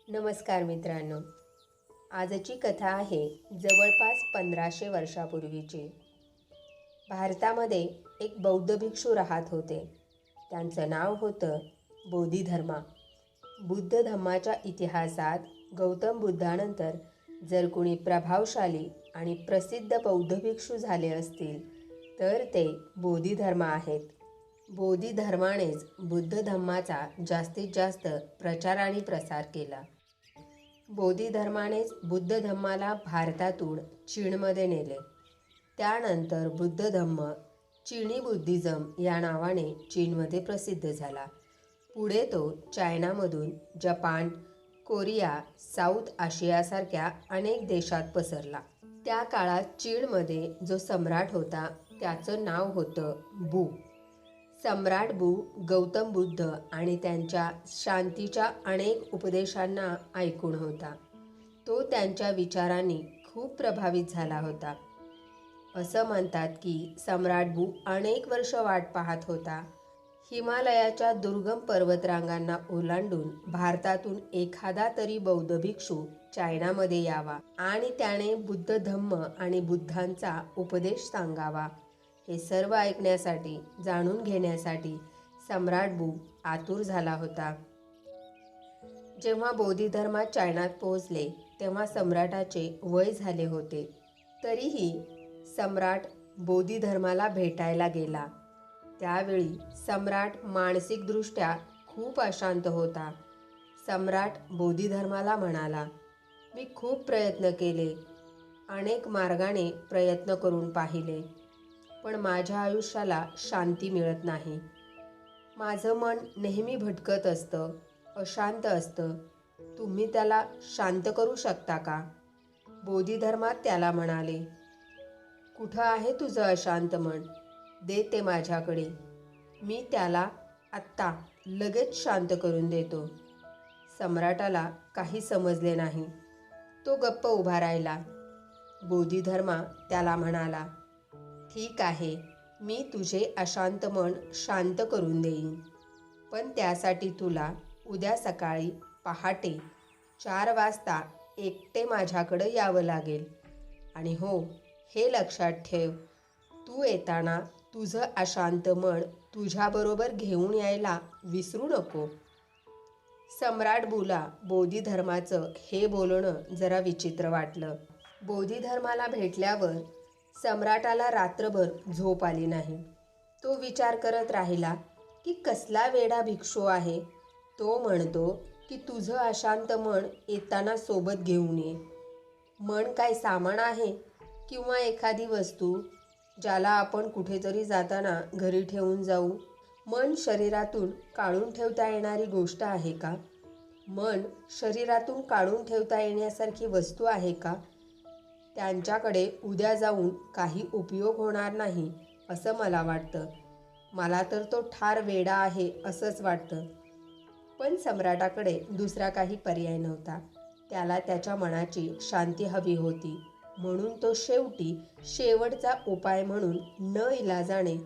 नमस्कार मित्रांनो. आजची कथा आहे जवळपास 1500 वर्षापूर्वीची. भारतामध्ये एक बौद्ध भिक्षू राहत होते. त्यांचं नाव होतं बोधिधर्मा. बुद्ध धम्माच्या इतिहासात गौतम बुद्धानंतर जर कोणी प्रभावशाली आणि प्रसिद्ध बौद्ध भिक्षू झाले असतील तर ते बोधिधर्मा आहेत. बोधिधर्मानेच बुद्ध धम्माचा जास्तीत जास्त प्रचार आणि प्रसार केला. बोधिधर्मानेच बुद्ध धम्माला भारतातून चीनमध्ये नेले. त्यानंतर बुद्ध धम्म चीनी बुद्धिझम या नावाने चीनमध्ये प्रसिद्ध झाला. पुढे तो चायनामधून जपान, कोरिया, साऊथ आशियासारख्या अनेक देशात पसरला. त्या काळात चीनमध्ये जो सम्राट होता त्याचं नाव होतं बू. सम्राट बू गौतम बुद्ध आणि त्यांच्या शांतीच्या अनेक उपदेशांना ऐकून होता. तो त्यांच्या विचारांनी खूप प्रभावित झाला होता. असं म्हणतात की सम्राट बू अनेक वर्ष वाट पाहत होता हिमालयाच्या दुर्गम पर्वतरांगांना ओलांडून भारतातून एखादा तरी बौद्ध भिक्षू चायनामध्ये यावा आणि त्याने बुद्ध धम्म आणि बुद्धांचा उपदेश सांगावा. हे सर्व ऐकण्यासाठी, जाणून घेण्यासाठी सम्राट बू आतुर झाला होता. जेव्हा बोधिधर्मा चायनात पोहोचले तेव्हा सम्राटाचे वय झाले होते. तरीही सम्राट बोधिधर्माला भेटायला गेला. त्यावेळी सम्राट मानसिकदृष्ट्या खूप अशांत होता. सम्राट बोधिधर्माला म्हणाला, "मी खूप प्रयत्न केले, अनेक मार्गाने प्रयत्न करून पाहिले, पण माझ्या आयुष्याला शांती मिळत नाही. माझं मन नेहमी भटकत असतं, अशांत असतं. तुम्ही त्याला शांत करू शकता का?" बोधिधर्मा त्याला म्हणाले, "कुठं आहे तुझं अशांत मन? दे ते माझ्याकडे. मी त्याला आत्ता लगेच शांत करून देतो." सम्राटाला काही समजले नाही. तो गप्प उभा राहिला. बोधिधर्मा त्याला म्हणाला, "ठीक आहे, मी तुझे अशांत मन शांत करून देईन. पण त्यासाठी तुला उद्या सकाळी पहाटे 4 वाजता एकटे माझ्याकडं यावं लागेल. आणि हो, हे लक्षात ठेव, तू येताना तुझं अशांत मन तुझ्याबरोबर घेऊन यायला विसरू नको." सम्राट बूला बोधिधर्माचं हे बोलणं जरा विचित्र वाटलं. बोधिधर्माला भेटल्यावर सम्राटाला रात्रभर झोप आली नाही. तो विचार करत राहिला की कसला वेडा भिक्षू आहे. तो म्हणतो की तुझं अशांत मन येताना सोबत घेऊन ये. मन काय सामान आहे किंवा एखादी वस्तू ज्याला आपण कुठेतरी जाताना घरी ठेवून जाऊ? मन शरीरातून काढून ठेवता येणारी गोष्ट आहे का? मन शरीरातून काढून ठेवता येण्यासारखी वस्तू आहे का? त्यांच्याकडे उद्या जाऊन काही उपयोग होणार नाही असं मला वाटतं. मला तर तो ठार वेडा आहे असंच वाटतं. पण सम्राटाकडे दुसरा काही पर्याय नव्हता. त्याला त्याच्या मनाची शांती हवी होती. म्हणून तो शेवटचा उपाय म्हणून नाइलाजाने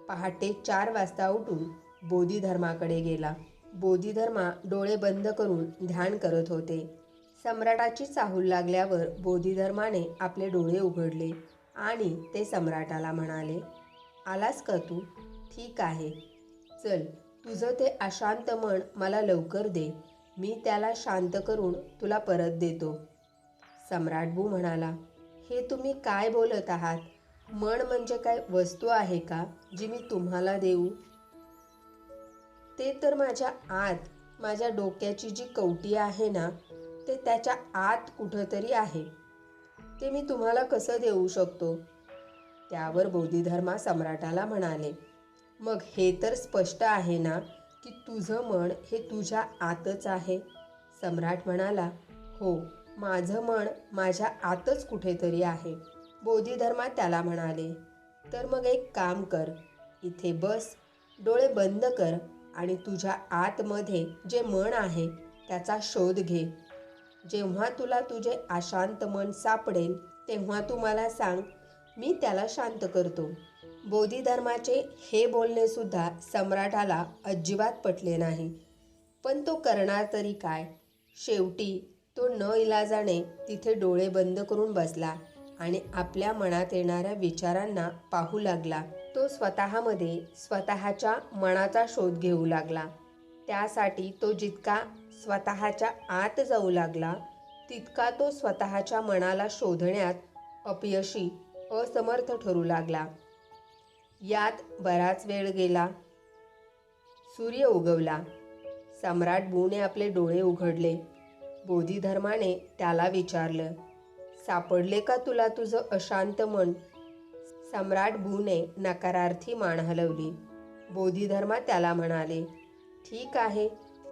पहाटे 4 वाजता उठून बोधिधर्माकडे गेला. बोधिधर्मा डोळे बंद करून ध्यान करत होते. सम्राटाची चाहूल लागल्यावर बोधिधर्माने आपले डोळे उघडले आणि ते सम्राटाला म्हणाले, "आलास का तू? ठीक आहे. चल, तुझं ते अशांत मन मला लवकर दे. मी त्याला शांत करून तुला परत देतो." सम्राट बू म्हणाला, "हे तुम्ही काय बोलत आहात? मन म्हणजे काय वस्तू आहे का जी मी तुम्हाला देऊ? ते तर माझ्या आत, माझ्या डोक्याची जी कवटी आहे ना, ते त्याच्या आत कुठंतरी आहे. ते मी तुम्हाला कसं देऊ शकतो?" त्यावर बोधिधर्मा सम्राटाला म्हणाले, "मग हे तर स्पष्ट आहे ना की तुझं मन हे तुझ्या आतच आहे." सम्राट म्हणाला, "हो, माझं मन माझ्या आतच कुठेतरी आहे." बोधिधर्मा त्याला म्हणाले, "तर मग एक काम कर, इथे बस, डोळे बंद कर आणि तुझ्या आतमध्ये जे मन आहे त्याचा शोध घे. जेव्हा तुला तुझे अशांत मन सापडेल तेव्हा तू मला सांग, मी त्याला शांत करतो." बोधिधर्माचे हे बोलणे सुद्धा सम्राटाला अजिबात पटले नाही. पण तो करणार तरी काय? शेवटी तो न इलाजाने तिथे डोळे बंद करून बसला आणि आपल्या मनात येणाऱ्या विचारांना पाहू लागला. तो स्वतःमध्ये स्वतःच्या मनाचा शोध घेऊ लागला. त्यासाठी तो जितका स्वतःच्या आत जाऊ लागला तितका तो स्वतःच्या मनाला शोधण्यात अपयशी, असमर्थ ठरू लागला. यात बराच वेळ गेला. सूर्य उगवला. सम्राट बूने आपले डोळे उघडले. बोधिधर्माने त्याला विचारलं, सापडले का तुला तुझं अशांत मन? सम्राट बूने नकारार्थी मान हलवली. बोधिधर्मा त्याला म्हणाले, ठीक आहे,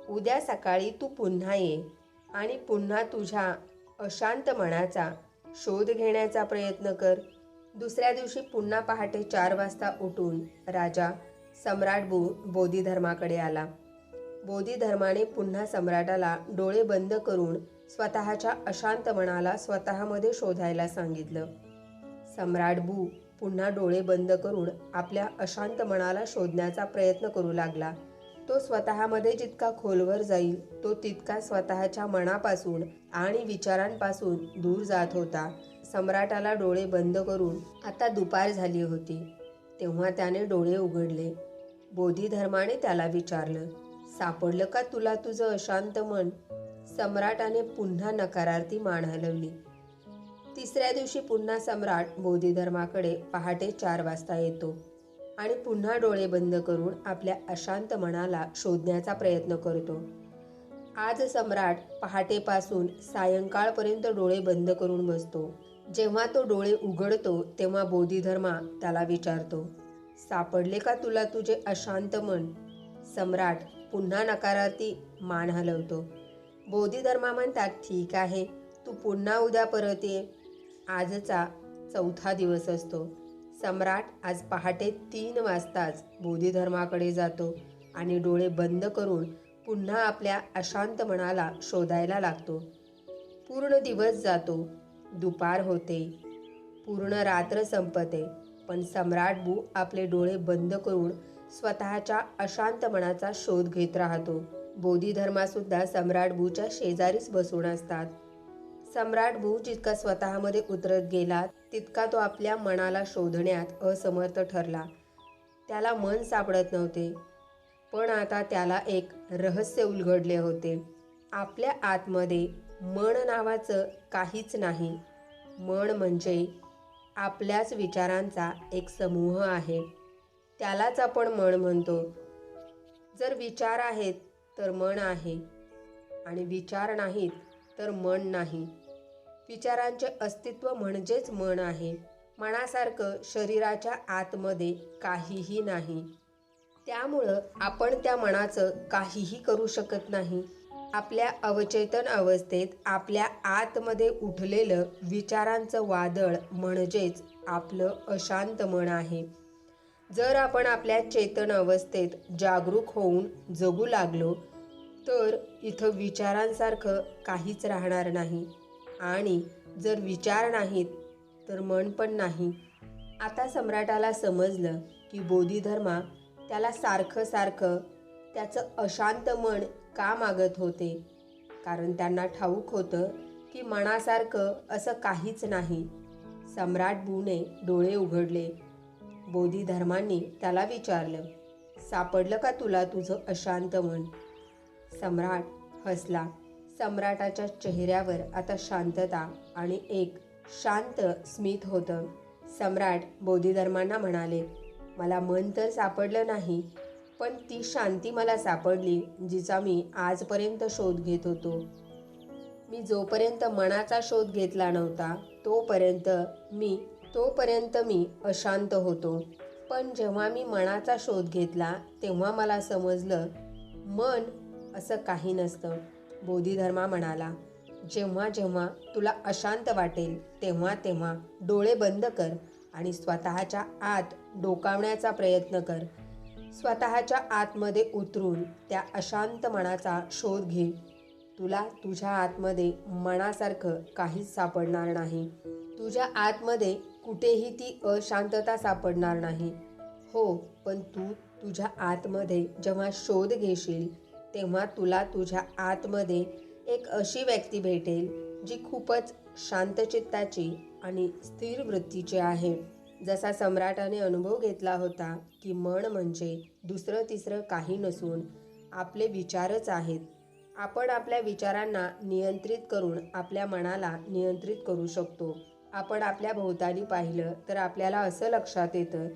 उद्या सकाळी तू पुन्हा ये आणि पुन्हा तुझ्या अशांत मनाचा शोध घेण्याचा प्रयत्न कर. दुसऱ्या दिवशी पुन्हा पहाटे 4 वाजता उठून राजा सम्राट बोधिधर्माकडे आला. बोधिधर्माने पुन्हा सम्राटाला डोळे बंद करून स्वतःच्या अशांत मनाला स्वतःमध्ये शोधायला सांगितलं. सम्राट पुन्हा डोळे बंद करून आपल्या अशांत मनाला शोधण्याचा प्रयत्न करू लागला. तो स्वतःमध्ये जितका खोलवर जाईल तो तितका स्वतःच्या मनापासून आणि विचारांपासून दूर जात होता. सम्राटाला डोळे बंद करून आता दुपार झाली होती. तेव्हा त्याने डोळे उघडले. बोधिधर्माने त्याला विचारलं, सापडलं का तुला तुझं अशांत मन? सम्राटाने पुन्हा नकारार्थी मान हलवली. तिसऱ्या दिवशी पुन्हा सम्राट बोधिधर्माकडे पहाटे 4 वाजता येतो आणि पुन्हा डोळे बंद करून आपल्या अशांत मनाला शोधण्याचा प्रयत्न करतो. आज सम्राट पहाटेपासून सायंकाळपर्यंत डोळे बंद करून बसतो. जेव्हा तो डोळे उघडतो तेव्हा बोधिधर्मा त्याला विचारतो, सापडले का तुला तुझे अशांत मन? सम्राट पुन्हा नकारार्थी मान हलवतो. बोधिधर्मा म्हणतात, ठीक आहे, तू पुन्हा उद्या परत ये. आजचा 4था दिवस असतो. सम्राट आज पहाटे 3 वाजताच बोधिधर्माकडे जातो आणि डोळे बंद करून पुन्हा आपल्या अशांत मनाला शोधायला लागतो. पूर्ण दिवस जातो. दुपार होते. पूर्ण रात्र संपते. पण सम्राट आपले डोळे बंद करून स्वतःच्या अशांत मनाचा शोध घेत राहतो. बोधिधर्मासुद्धा सम्राट च्या शेजारीच बसून असतात. सम्राट जितका स्वतःमध्ये उतरत गेला तितका तो आपल्या मनाला शोधण्यात असमर्थ ठरला. त्याला मन सापडत नव्हते. पण आता त्याला एक रहस्य उलगडले होते. आपल्या आतमध्ये मन नावाचं काहीच नाही. मन म्हणजे आपल्याच विचारांचा एक समूह आहे. त्यालाच आपण मन म्हणतो. जर विचार आहेत तर मन आहे आणि विचार नाहीत तर मन नाही. विचारांचे अस्तित्व म्हणजेच मन आहे. मनासारखं शरीराच्या आतमध्ये काहीही नाही. त्यामुळं आपण त्या मनाचं काहीही करू शकत नाही. आपल्या अवचेतन अवस्थेत आपल्या आतमध्ये उठलेलं विचारांचं वादळ म्हणजेच आपलं अशांत मन आहे. जर आपण आपल्या चेतन अवस्थेत जागरूक होऊन जगू लागलो तर इथं विचारांसारखं काहीच राहणार नाही आणि जर विचार नाहीत तर मन पण नाही. आता सम्राटाला समजलं की बोधिधर्मा त्याला सारखं त्याचं अशांत मन का मागत होते. कारण त्यांना ठाऊक होतं की मनासारखं असं काहीच नाही. सम्राट ने डोळे उघडले. बोधिधर्मांनी त्याला विचारलं, सापडलं का तुला तुझं अशांत मन? सम्राट हसला. सम्राटाच्या चेहऱ्यावर आता शांतता आणि एक शांत स्मित होतं. सम्राट बोधिधर्मांना म्हणाले, मला मन तर सापडलं नाही, पण ती शांती मला सापडली जिचा मी आजपर्यंत शोध घेत होतो. मी जोपर्यंत मनाचा शोध घेतला नव्हता तोपर्यंत मी अशांत होतो. पण जेव्हा मी मनाचा शोध घेतला तेव्हा मला समजलं मन असं काही नसतं. बोधिधर्मा म्हणाला, जेव्हा जेव्हा तुला अशांत वाटेल तेव्हा डोळे बंद कर आणि स्वतःच्या आत डोकावण्याचा प्रयत्न कर. स्वतःच्या आतमध्ये उतरून त्या अशांत मनाचा शोध घे. तुला तुझ्या आतमध्ये मनासारखं काहीच सापडणार नाही. तुझ्या आतमध्ये कुठेही ती अशांतता सापडणार नाही. हो, पण तू तुझ्या आतमध्ये जेव्हा शोध घेशील तेव्हा तुला तुझ्या आतमध्ये एक अशी व्यक्ती भेटेल जी खूपच शांतचित्ताची आणि स्थिर वृत्तीची आहे. जसा सम्राटाने अनुभव घेतला होता की मन म्हणजे दुसरं तिसरं काही नसून आपले विचारच आहेत. आपण आपल्या विचारांना नियंत्रित करून आपल्या मनाला नियंत्रित करू शकतो. आपण आपल्या भोवताली पाहिलं तर आपल्याला असं लक्षात येतं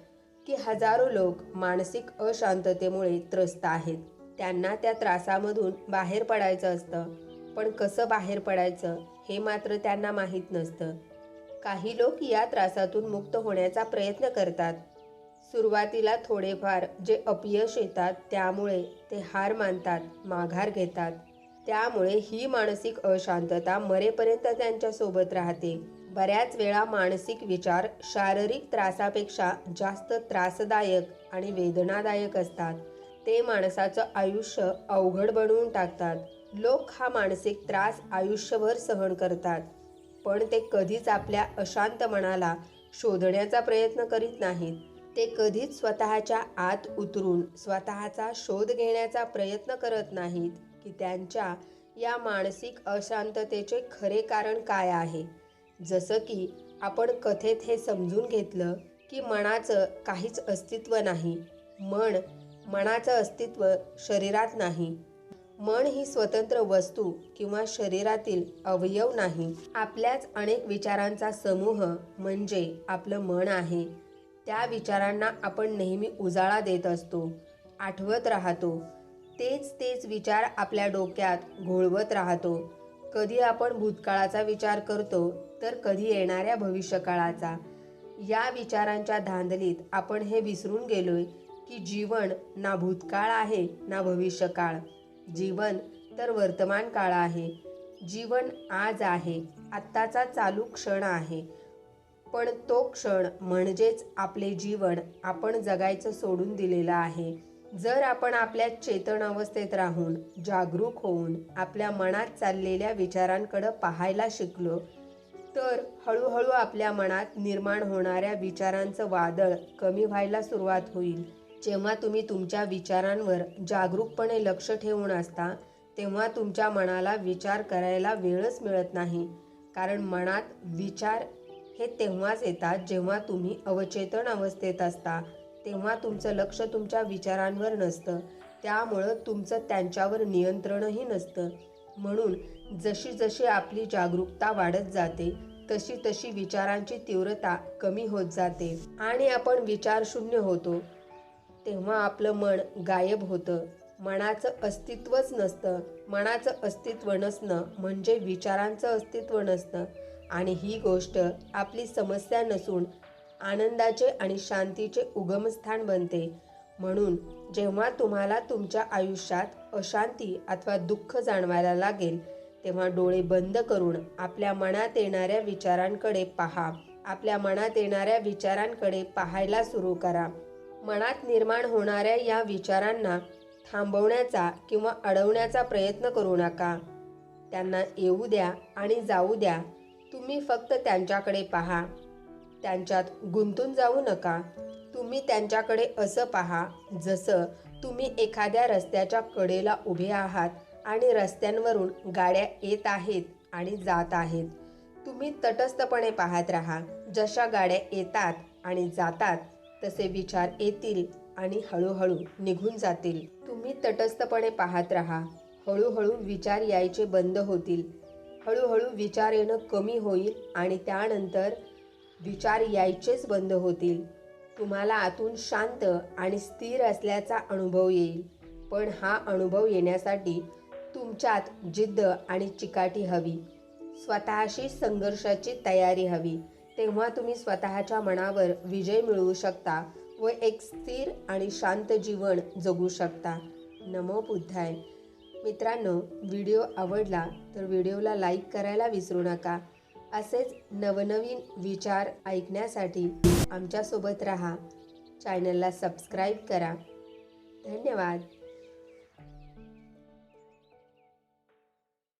की हजारो लोक मानसिक अशांततेमुळे त्रस्त आहेत. त्यांना त्या त्रासामधून बाहेर पडायचं असतं, पण कसं बाहेर पडायचं हे मात्र त्यांना माहीत नसतं. काही लोक या त्रासातून मुक्त होण्याचा प्रयत्न करतात. सुरुवातीला थोडेफार जे अपयश येतात त्यामुळे ते हार मानतात, माघार घेतात. त्यामुळे ही मानसिक अशांतता मरेपर्यंत त्यांच्यासोबत राहते. बऱ्याच वेळा मानसिक विचार शारीरिक त्रासापेक्षा जास्त त्रासदायक आणि वेदनादायक असतात. ते माणसाचं आयुष्य अवघड बनवून टाकतात. लोक हा मानसिक त्रास आयुष्यभर सहन करतात, पण ते कधीच आपल्या अशांत मनाला शोधण्याचा प्रयत्न करीत नाहीत. ते कधीच स्वतःच्या आत उतरून स्वतःचा शोध घेण्याचा प्रयत्न करत नाहीत की त्यांच्या या मानसिक अशांततेचे खरे कारण काय आहे. जसं की आपण कथेत हे समजून घेतलं की मनाचं काहीच अस्तित्व नाही. मनाचं अस्तित्व शरीरात नाही. मन ही स्वतंत्र वस्तू किंवा शरीरातील अवयव नाही. आपल्याच अनेक विचारांचा समूह म्हणजे आपलं मन आहे. त्या विचारांना आपण नेहमी उजाळा देत असतो, आठवत राहतो. तेच विचार आपल्या डोक्यात घोळवत राहतो. कधी आपण भूतकाळाचा विचार करतो तर कधी येणाऱ्या भविष्यकाळाचा. या विचारांच्या धांदलीत आपण हे विसरून गेलोय की जीवन ना भूतकाळ आहे ना भविष्यकाळ. जीवन तर वर्तमान काळ आहे. जीवन आज आहे, आत्ताचा चालू क्षण आहे. पण तो क्षण म्हणजेच आपले जीवन आपण जगायचं सोडून दिलेलं आहे. जर आपण आपल्या चेतन अवस्थेत राहून जागरूक होऊन आपल्या मनात चाललेल्या विचारांकडे पाहायला शिकलो तर हळूहळू आपल्या मनात निर्माण होणाऱ्या विचारांचं वादळ कमी व्हायला सुरुवात होईल. जेव्हा तुम्ही तुमच्या विचारांवर जागरूकपणे लक्ष ठेवून असता तेव्हा तुमच्या मनाला विचार करायला वेळच मिळत नाही. कारण मनात विचार हे तेव्हाच येतात जेव्हा तुम्ही अवचेतन अवस्थेत असता. तेव्हा तुमचं लक्ष तुमच्या विचारांवर नसतं, त्यामुळं तुमचं त्यांच्यावर नियंत्रणही नसतं. म्हणून जशी जशी आपली जागरूकता वाढत जाते तशी तशी विचारांची तीव्रता कमी होत जाते आणि आपण विचारशून्य होतो. तेव्हा आपलं मन गायब होतं. मनाचं अस्तित्वच नसतं. मनाचं अस्तित्व नसणं म्हणजे विचारांचं अस्तित्व नसणं. आणि ही गोष्ट आपली समस्या नसून आनंदाचे आणि शांतीचे उगमस्थान बनते. म्हणून जेव्हा तुम्हाला तुमच्या आयुष्यात अशांती अथवा दुःख जाणवायला लागेल तेव्हा डोळे बंद करून आपल्या मनात येणाऱ्या विचारांकडे पहा. आपल्या मनात येणाऱ्या विचारांकडे पाहायला सुरू करा. मनात निर्माण होणाऱ्या या विचारांना थांबवण्याचा किंवा अडवण्याचा प्रयत्न करू नका. त्यांना येऊ द्या आणि जाऊ द्या. तुम्ही फक्त त्यांच्याकडे पहा. त्यांच्यात गुंतून जाऊ नका. तुम्ही त्यांच्याकडे असं पहा जसं तुम्ही एखाद्या रस्त्याच्या कडेला उभे आहात आणि रस्त्यांवरून गाड्या येत आहेत आणि जात आहेत. तुम्ही तटस्थपणे पाहत राहा. जशा गाड्या येतात आणि जातात तसे विचार येतील आणि हळूहळू निघून जातील. तुम्ही तटस्थपणे पाहत राहा. हळूहळू विचार यायचे बंद होतील. हळूहळू विचार येणं कमी होईल आणि त्यानंतर विचार यायचेच बंद होतील. तुम्हाला आतून शांत आणि स्थिर असल्याचा अनुभव येईल. पण हा अनुभव येण्यासाठी तुमच्यात जिद्द आणि चिकाटी हवी. स्वतःशी संघर्षाची तयारी हवी. तेव्हा तुम्ही स्वतःच्या मनावर विजय मिळवू शकता व एक स्थिर आणि शांत जीवन जगू शकता. नमो बुद्धाय. मित्रांनो, व्हिडिओ आवडला तर व्हिडिओला लाईक करायला विसरू नका. असेच नवनवीन विचार ऐकण्यासाठी आमच्यासोबत राहा. चॅनलला सबस्क्राईब करा. धन्यवाद.